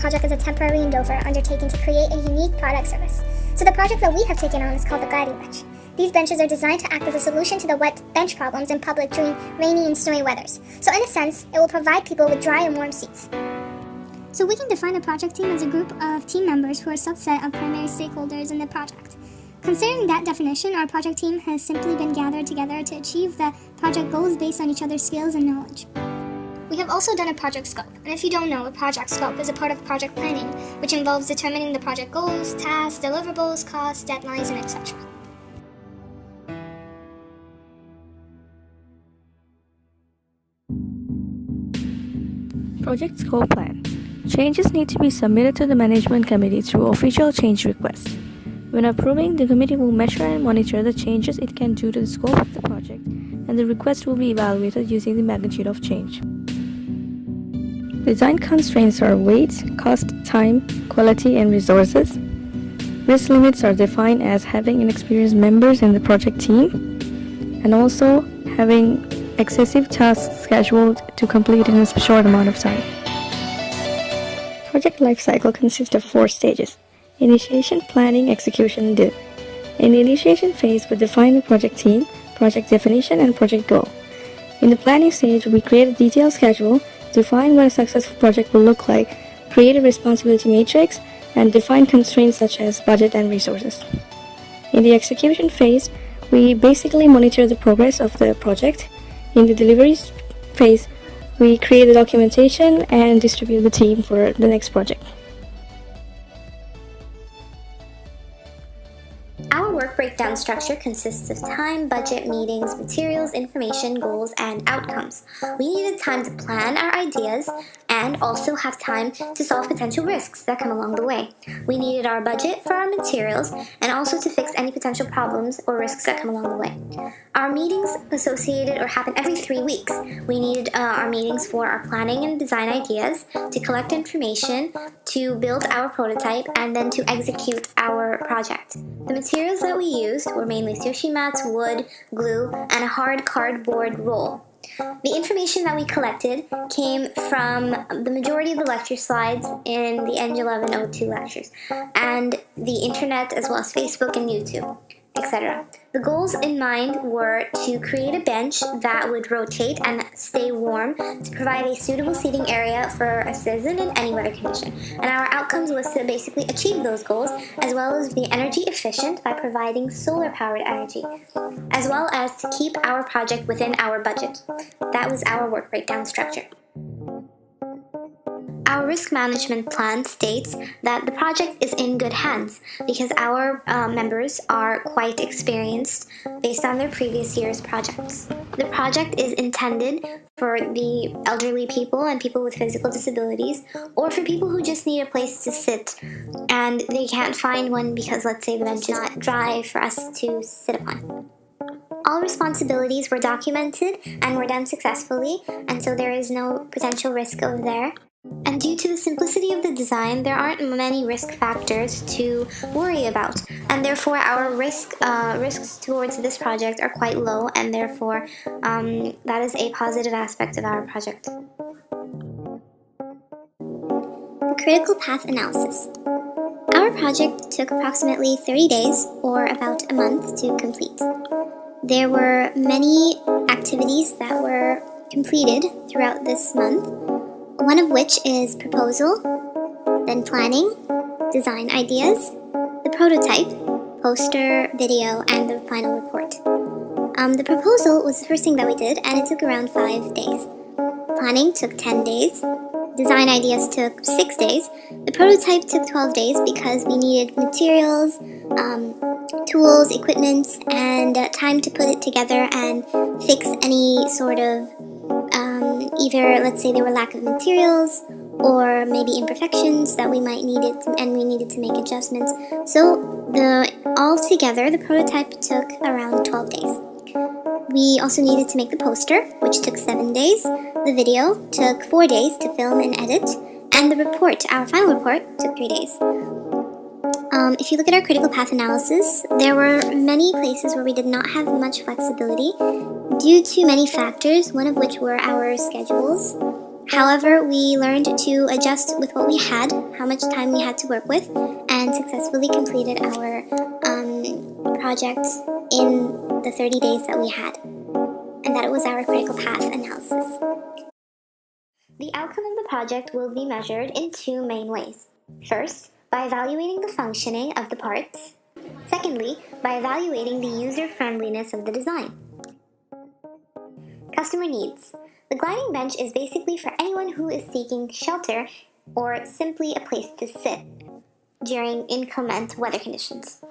project is a temporary endeavor undertaken to create a unique product service. So the project that we have taken on is called the gliding bench. These benches are designed to act as a solution to the wet bench problems in public during rainy and snowy weathers. So in a sense, it will provide people with dry and warm seats. So we can define a project team as a group of team members who are a subset of primary stakeholders in the project. Considering that definition, our project team has simply been gathered together to achieve the project goals based on each other's skills and knowledge. We have also done a project scope, and if you don't know, a project scope is a part of project planning, which involves determining the project goals, tasks, deliverables, costs, deadlines, and etc. Project Scope Plan. Changes need to be submitted to the management committee through official change request. When approving, the committee will measure and monitor the changes it can do to the scope of the project, and the request will be evaluated using the magnitude of change. Design constraints are weight, cost, time, quality, and resources. Risk limits are defined as having inexperienced members in the project team, and also having excessive tasks scheduled to complete in a short amount of time. Project lifecycle consists of 4 stages: initiation, planning, execution, and delivery. In the initiation phase, we define the project team, project definition, and project goal. In the planning stage, we create a detailed schedule, define what a successful project will look like, create a responsibility matrix, and define constraints such as budget and resources. In the execution phase, we basically monitor the progress of the project. In the delivery phase, we create the documentation and distribute the team for the next project. Our work breakdown structure consists of time, budget, meetings, materials, information, goals, and outcomes. We needed time to plan our ideas and also have time to solve potential risks that come along the way. We needed our budget for our materials and also to fix any potential problems or risks that come along the way. Our meetings associated or happen every 3 weeks. We needed our meetings for our planning and design ideas, to collect information, to build our prototype, and then to execute our project. The materials that we used were mainly sushi mats, wood, glue, and a hard cardboard roll. The information that we collected came from the majority of the lecture slides in the ENG 1102 lectures, and the internet as well as Facebook and YouTube, etc. The goals in mind were to create a bench that would rotate and stay warm to provide a suitable seating area for a citizen in any weather condition. And our outcomes was to basically achieve those goals, as well as be energy efficient by providing solar-powered energy, as well as to keep our project within our budget. That was our work breakdown structure. Our risk management plan states that the project is in good hands because our members are quite experienced based on their previous year's projects. The project is intended for the elderly people and people with physical disabilities, or for people who just need a place to sit and they can't find one because, let's say, the bench is not dry for us to sit upon. All responsibilities were documented and were done successfully, and so there is no potential risk over there. And due to the simplicity of the design, there aren't many risk factors to worry about, and therefore our risks towards this project are quite low, and therefore that is a positive aspect of our project. Critical path analysis. Our project took approximately 30 days, or about a month, to complete. There were many activities that were completed throughout this month, one of which is proposal, then planning, design ideas, the prototype, poster, video, and the final report. The proposal was the first thing that we did, and it took around 5 days. Planning took 10 days. Design ideas took 6 days. The prototype took 12 days because we needed materials, tools, equipment, and time to put it together and fix any sort of either, let's say, there were lack of materials or maybe imperfections that we might need it, and we needed to make adjustments. So altogether, the prototype took around 12 days. We also needed to make the poster, which took 7 days. The video took 4 days to film and edit, and the report, our final report, took 3 days. If you look at our critical path analysis, there were many places where we did not have much flexibility due to many factors, one of which were our schedules, However, we learned to adjust with what we had, how much time we had to work with, and successfully completed our project in the 30 days that we had. And that it was our critical path analysis. The outcome of the project will be measured in two main ways. First, by evaluating the functioning of the parts. Secondly, by evaluating the user-friendliness of the design. Customer needs. The gliding bench is basically for anyone who is seeking shelter or simply a place to sit during inclement weather conditions.